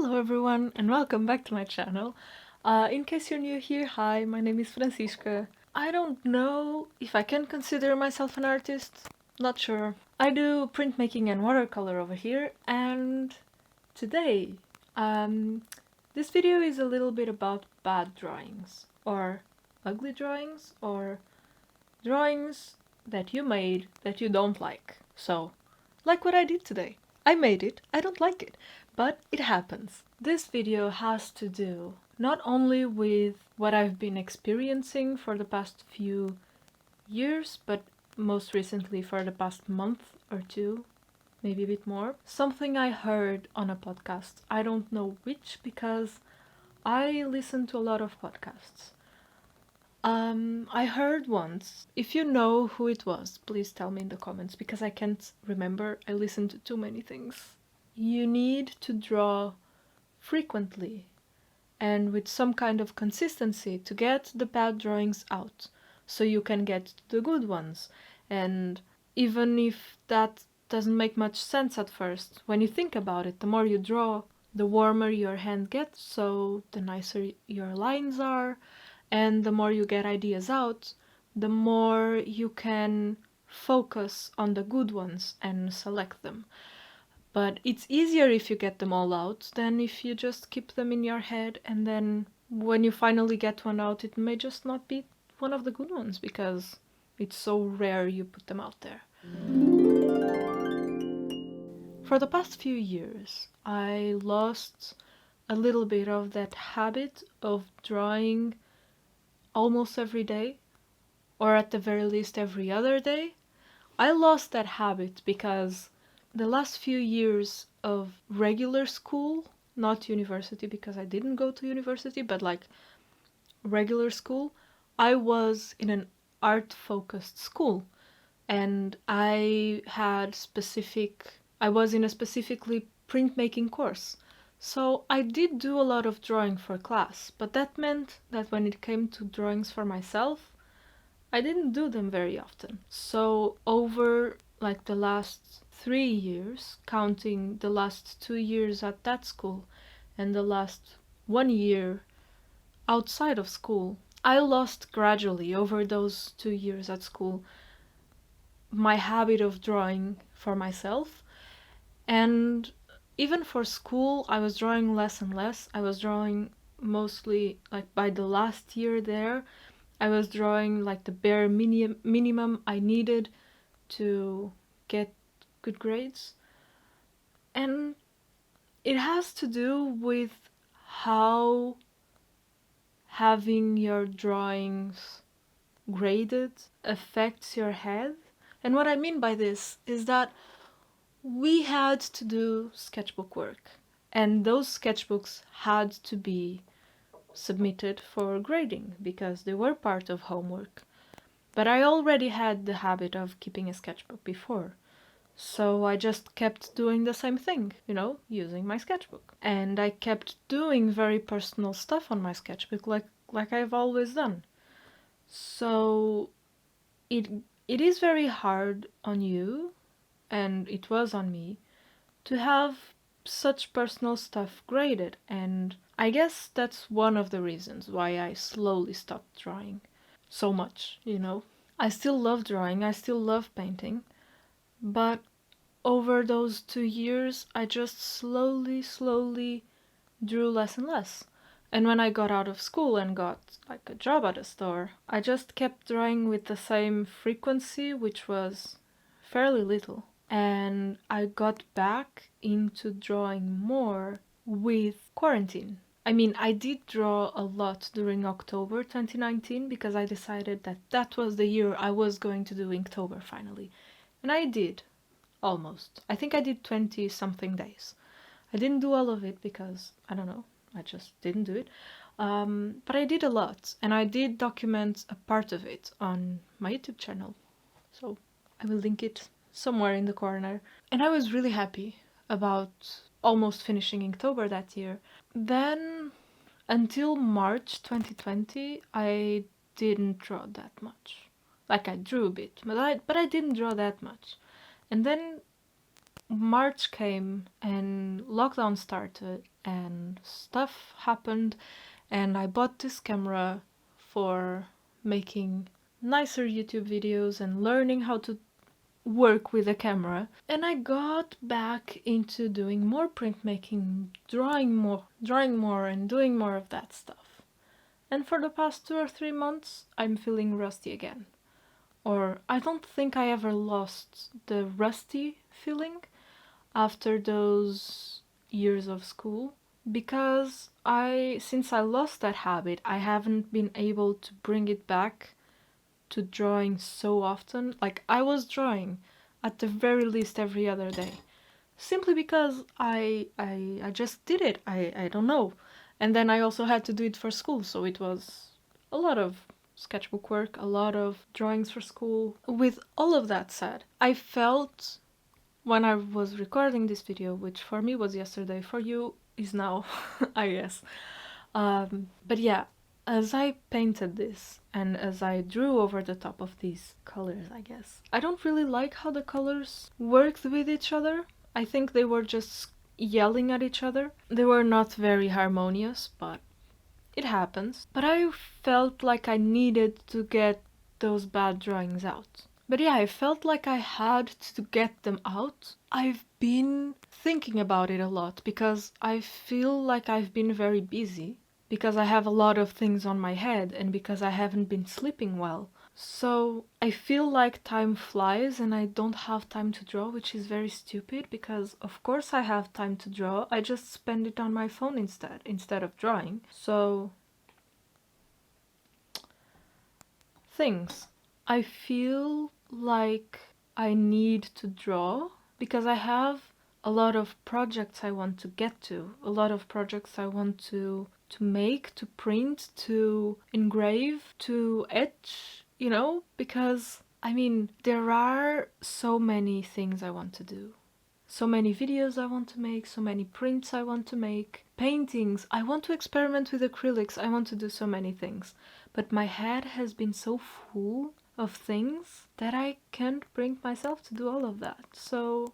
Hello everyone and welcome back to my channel. In case you're new here, hi, my name is Francisca. I don't know if I can consider myself an artist, not sure. I do printmaking and watercolor over here, and today, this video is a little bit about bad drawings, or ugly drawings, or drawings that you made that you don't like. So, like what I did today. I made it, I don't like it, but it happens. This video has to do not only with what I've been experiencing for the past few years, but most recently for the past month or two, maybe a bit more. Something I heard on a podcast. I don't know which because I listen to a lot of podcasts. I heard once. If you know who it was, please tell me in the comments because I can't remember. I listen to too many things. You need to draw frequently and with some kind of consistency to get the bad drawings out so you can get the good ones. And even if that doesn't make much sense at first, when you think about it, the more you draw, the warmer your hand gets, so the nicer your lines are. And the more you get ideas out, the more you can focus on the good ones and select them. But it's easier if you get them all out than if you just keep them in your head, and then when you finally get one out, it may just not be one of the good ones because it's so rare you put them out there. For the past few years, I lost a little bit of that habit of drawing almost every day, or at the very least every other day. I lost that habit because the last few years of regular school, not university because I didn't go to university, but like regular school, I was in an art-focused school, and I was in a specifically printmaking course. So I did do a lot of drawing for class, but that meant that when it came to drawings for myself, I didn't do them very often. So over like the last 3 years, counting the last 2 years at that school and the last 1 year outside of school, I lost gradually over those 2 years at school my habit of drawing for myself. And even for school, I was drawing less and less. I was drawing mostly, like by the last year there, I was drawing like the bare minimum I needed to get good grades. And it has to do with how having your drawings graded affects your head. And what I mean by this is that we had to do sketchbook work, and those sketchbooks had to be submitted for grading because they were part of homework. But I already had the habit of keeping a sketchbook before, so I just kept doing the same thing, using my sketchbook. And I kept doing very personal stuff on my sketchbook like I've always done. So it is very hard on you, and it was on me, to have such personal stuff graded, and I guess that's one of the reasons why I slowly stopped drawing so much. I still love drawing, I still love painting, but over those 2 years I just slowly drew less and less. And when I got out of school and got like a job at a store, I just kept drawing with the same frequency, which was fairly little. And I got back into drawing more with quarantine. I mean, I did draw a lot during October 2019 because I decided that that was the year I was going to do Inktober finally. And I did, almost. I think I did 20 something days. I didn't do all of it because, I don't know, I just didn't do it. But I did a lot, and I did document a part of it on my YouTube channel. So I will link it somewhere in the corner. And I was really happy about almost finishing Inktober that year. Then, until March 2020, I didn't draw that much. Like, I drew a bit, but I didn't draw that much. And then March came and lockdown started and stuff happened, and I bought this camera for making nicer YouTube videos and learning how to work with a camera, and I got back into doing more printmaking, drawing more and doing more of that stuff. And for the past 2 or 3 months I'm feeling rusty again. Or I don't think I ever lost the rusty feeling after those years of school, because since I lost that habit, I haven't been able to bring it back to drawing so often. Like, I was drawing at the very least every other day, simply because I just did it. I don't know. And then I also had to do it for school, so it was a lot of sketchbook work, a lot of drawings for school. With all of that said, I felt when I was recording this video, which for me was yesterday, for you is now, I guess. But yeah, as I painted this and as I drew over the top of these colors, I guess, I don't really like how the colors worked with each other. I think they were just yelling at each other. They were not very harmonious, but it happens. But I felt like I needed to get those bad drawings out. But yeah, I felt like I had to get them out. I've been thinking about it a lot because I feel like I've been very busy, because I have a lot of things on my head and because I haven't been sleeping well. So I feel like time flies and I don't have time to draw, which is very stupid because of course I have time to draw. I just spend it on my phone instead of drawing. So things. I feel like I need to draw because I have a lot of projects I want to get to, a lot of projects I want to make, to print, to engrave, to etch, because I mean, there are so many things I want to do. So many videos I want to make, so many prints I want to make, paintings, I want to experiment with acrylics, I want to do so many things. But my head has been so full of things that I can't bring myself to do all of that. So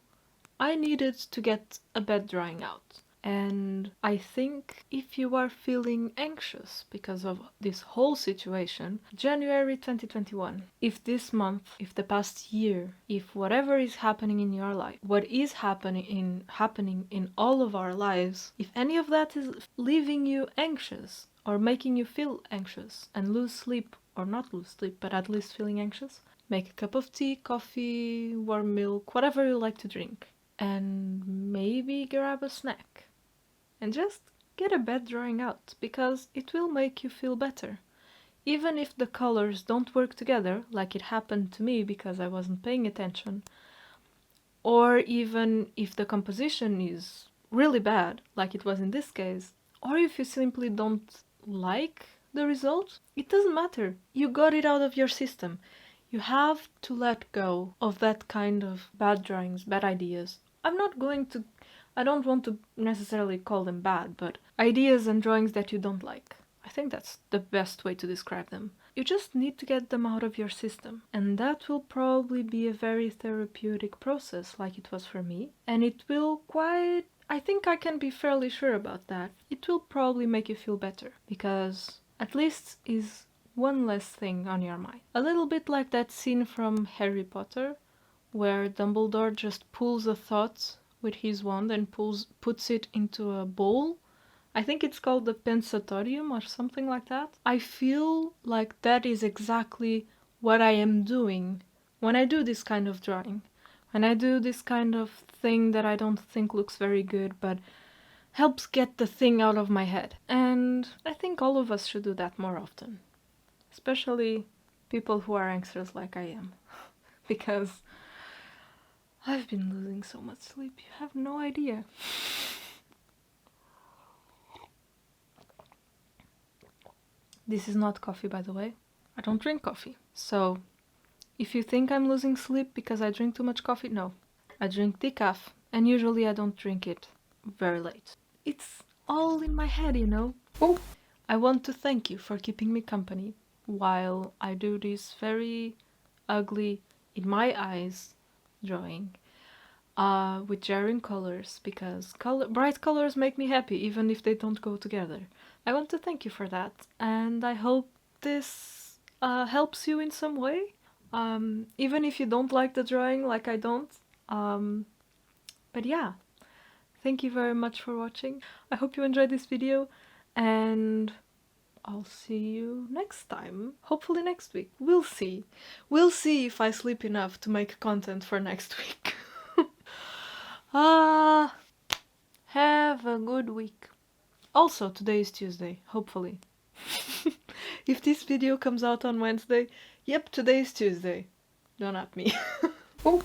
I needed to get a bad drawing out. And I think if you are feeling anxious because of this whole situation, January 2021, if this month, if the past year, if whatever is happening in your life, what is happening in all of our lives, if any of that is leaving you anxious or making you feel anxious and lose sleep, or not lose sleep, but at least feeling anxious, make a cup of tea, coffee, warm milk, whatever you like to drink, and maybe grab a snack. And just get a bad drawing out, because it will make you feel better. Even if the colors don't work together, like it happened to me because I wasn't paying attention, or even if the composition is really bad, like it was in this case, or if you simply don't like the result, it doesn't matter. You got it out of your system. You have to let go of that kind of bad drawings, bad ideas. I don't want to necessarily call them bad, but ideas and drawings that you don't like. I think that's the best way to describe them. You just need to get them out of your system. And that will probably be a very therapeutic process, like it was for me. And it will I think I can be fairly sure about that. It will probably make you feel better, because at least is one less thing on your mind. A little bit like that scene from Harry Potter, where Dumbledore just pulls a thought with his wand and puts it into a bowl. I think it's called the pensatorium or something like that. I feel like that is exactly what I am doing when I do this kind of drawing. When I do this kind of thing that I don't think looks very good, but helps get the thing out of my head. And I think all of us should do that more often. Especially people who are anxious like I am. Because I've been losing so much sleep, you have no idea. This is not coffee, by the way. I don't drink coffee. So, if you think I'm losing sleep because I drink too much coffee, no. I drink decaf, and usually I don't drink it very late. It's all in my head, Oh. I want to thank you for keeping me company while I do this very ugly, in my eyes, drawing. with jarring colors, because bright colors make me happy even if they don't go together. I want to thank you for that, and I hope this helps you in some way, even if you don't like the drawing like I don't. But yeah, thank you very much for watching. I hope you enjoyed this video, and I'll see you next time. Hopefully next week. We'll see. We'll see if I sleep enough to make content for next week. Have a good week. Also, today is Tuesday, hopefully. If this video comes out on Wednesday, yep, today is Tuesday. Don't at me. Oh.